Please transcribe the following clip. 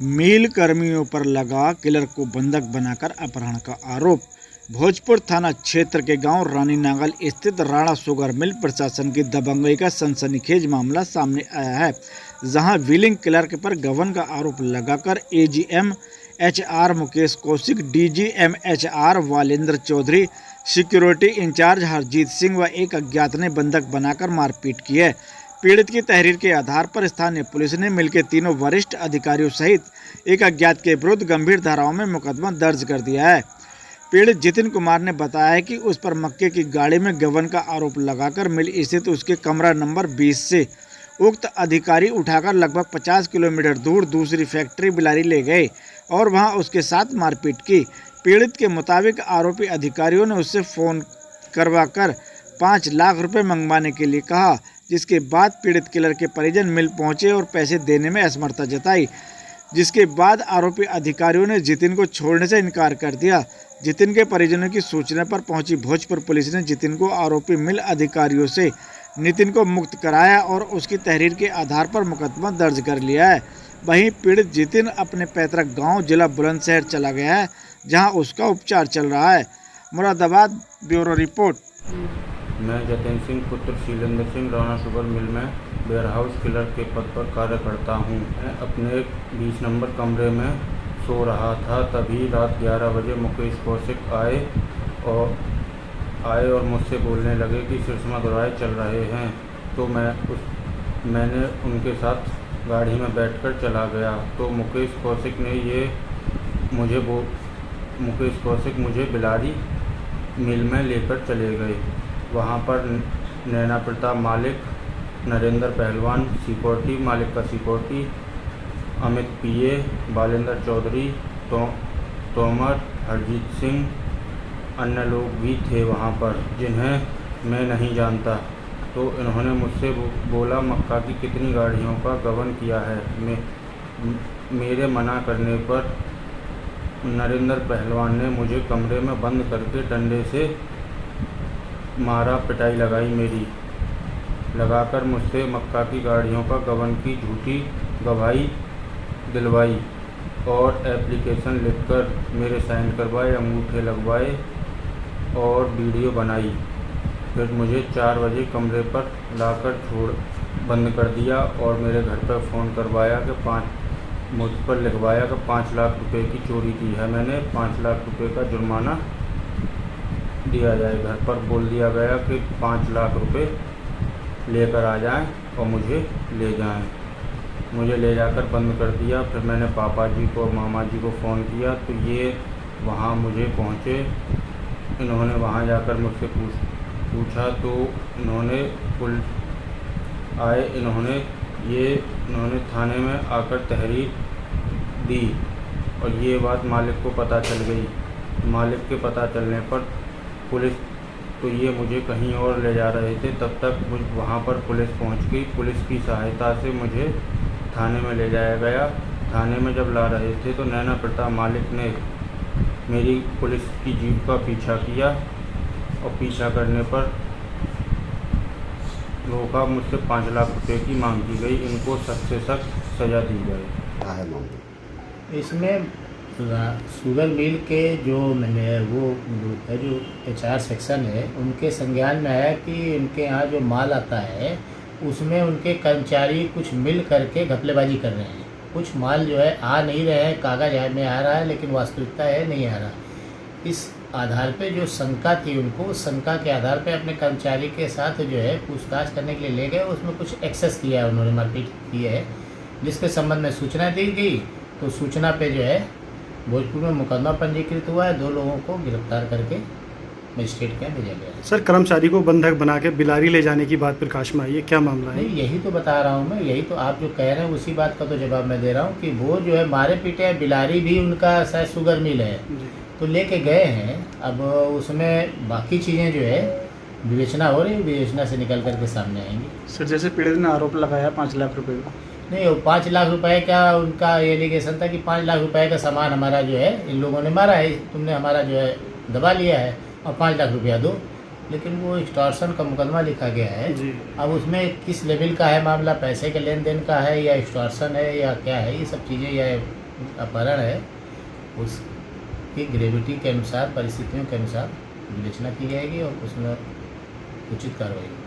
मिल कर्मियों पर लगा किलर को बंधक बनाकर अपहरण का आरोप। भोजपुर थाना क्षेत्र के गांव रानी नागल स्थित राणा शुगर मिल प्रशासन की दबंगई का सनसनीखेज मामला सामने आया है, जहां व्हीलिंग क्लर्क पर गबन का आरोप लगाकर AGM HR Mukesh Kaushik, DGM HR Valendra Chaudhary, security in charge Harjeet Singh व एक अज्ञात ने बंधक बनाकर मारपीट की है। पीड़ित की तहरीर के आधार पर स्थानीय पुलिस ने मिलकर तीनों वरिष्ठ अधिकारियों सहित एक अज्ञात के विरुद्ध गंभीर धाराओं में मुकदमा दर्ज कर दिया है। पीड़ित जितिन कुमार ने बताया कि उस पर मक्के की गाड़ी में गबन का आरोप लगाकर मिल स्थित उसके कमरा नंबर 20 से उक्त अधिकारी उठाकर लगभग 50 किलोमीटर दूर दूसरी फैक्ट्री बिलारी ले गए और वहां उसके साथ मारपीट की। पीड़ित के मुताबिक आरोपी अधिकारियों ने उससे फोन करवाकर 5 लाख रुपए मंगवाने के लिए कहा, जिसके बाद पीड़ित किलर के परिजन मिल पहुंचे और पैसे देने में असमर्थता जताई, जिसके बाद आरोपी अधिकारियों ने जितिन को छोड़ने से इनकार कर दिया। जितिन के परिजनों की सूचना पर पहुंची भोजपुर पुलिस ने जितिन को आरोपी मिल अधिकारियों से नितिन को मुक्त कराया और उसकी तहरीर के आधार पर मुकदमा दर्ज कर लिया है। वहीं पीड़ित जितिन अपने पैतृक गांव जिला बुलंदशहर चला गया है, जहां उसका उपचार चल रहा है। Moradabad bureau report. मैं जतिन सिंह पुत्र शीलेंद्र सिंह राणा शुगर मिल में वेयरहाउस क्लर्क के पद पर कार्य करता हूं। मैं अपने 20 नंबर कमरे में सो रहा था, तभी रात 11 बजे मुकेश कौशिक आए और मुझसे बोलने लगे कि सिरसमा दौराए चल रहे हैं। तो मैंने उनके साथ गाड़ी में बैठकर चला गया तो मुकेश कौशिक मुझे बिलारी मिल में लेकर चले गए। वहाँ पर नैना प्रताप मालिक, नरेंद्र पहलवान सिक्योरिटी मालिक का सिक्योरिटी, अमित पीए, बालेंद्र चौधरी, तोमर, हरजीत सिंह, अन्य लोग भी थे वहाँ पर जिन्हें मैं नहीं जानता। तो इन्होंने मुझसे बोला मक्का की कितनी गाड़ियों का गबन किया है। मेरे मना करने पर नरेंद्र पहलवान ने मुझे कमरे में बंद करके डंडे से मारा, पिटाई लगाई मेरी लगाकर मुझसे मक्का की गाड़ियों का गबन की झूठी गवाही दिलवाई और एप्लीकेशन लिखकर मेरे साइन करवाए, अंगूठे लगवाए और वीडियो बनाई। फिर मुझे 4 बजे कमरे पर लाकर बंद कर दिया और मेरे घर पर फ़ोन करवाया कि मुझ पर लिखवाया कि 5 लाख रुपए की चोरी की है। मैंने 5 लाख रुपए का जुर्माना दिया जाए। घर पर बोल दिया गया कि 5 लाख रुपए लेकर आ जाएं और मुझे ले जाएं। मुझे ले जाकर बंद कर दिया। फिर मैंने पापा जी को, मामा जी को फ़ोन किया तो ये वहाँ मुझे पहुँचे। इन्होंने वहाँ जाकर मुझसे पूछा तो इन्होंने थाने में आकर तहरीर दी और ये बात मालिक को पता चल गई। मालिक के पता चलने पर पुलिस, तो ये मुझे कहीं और ले जा रहे थे, तब तक वहाँ पर पुलिस पहुँच गई। पुलिस की सहायता से मुझे थाने में ले जाया गया। थाने में जब ला रहे थे तो नैना प्रताप मालिक ने मेरी पुलिस की जीप का पीछा किया और पीछा करने पर रोका। मुझसे 5 लाख रुपए की मांग की गई। इनको सख्त से सख्त सज़ा दी जाए। इसमें शुगर मिल के जो HR सेक्शन है उनके संज्ञान में है कि उनके यहाँ जो माल आता है उसमें उनके कर्मचारी कुछ मिल करके घपलेबाजी कर रहे हैं। कुछ माल जो है आ नहीं रहे हैं, कागज में आ रहा है लेकिन वास्तविकता है नहीं आ रहा। इस आधार पे जो शंका थी उनको, शंका के आधार पे अपने कर्मचारी के साथ जो है पूछताछ करने के लिए ले गए। उसमें कुछ एक्सेस किया है, उन्होंने मारपीट की है, जिसके संबंध में सूचना दी गई। तो सूचना पे जो है भोजपुर में मुकदमा पंजीकृत हुआ है। 2 लोगों को गिरफ्तार करके मजिस्ट्रेट के यहाँ भेजा गया। सर, कर्मचारी को बंधक बना के बिलारी ले जाने की बात प्रकाश में आई है, क्या मामला है? नहीं, यही तो बता रहा हूँ मैं, यही तो आप जो कह रहे हैं उसी बात का तो जवाब मैं दे रहा हूँ कि वो जो है मारे पीटे है। बिलारी भी उनका शायद शुगर मिल है तो लेके गए हैं। अब उसमें बाकी चीज़ें जो है विवेचना हो रही है, विवेचना से निकल करके सामने आएंगी। सर, जैसे पीड़ित ने आरोप लगाया 5 लाख रुपए का, नहीं, वो 5 लाख रुपए का उनका एलिगेशन था कि 5 लाख रुपए का सामान हमारा जो है इन लोगों ने मारा है, तुमने हमारा जो है दबा लिया है और 5 लाख रुपया दो। लेकिन वो एक्सटॉर्शन का मुकदमा लिखा गया है जी। अब उसमें किस लेवल का है मामला, पैसे के लेन देन का है या एक्सटॉर्शन है या क्या है, ये सब चीज़ें या अपहरण है उसकी ग्रेविटी के अनुसार, परिस्थितियों के अनुसार विवेचना की जाएगी और उसमें उचित कार्रवाई होगी।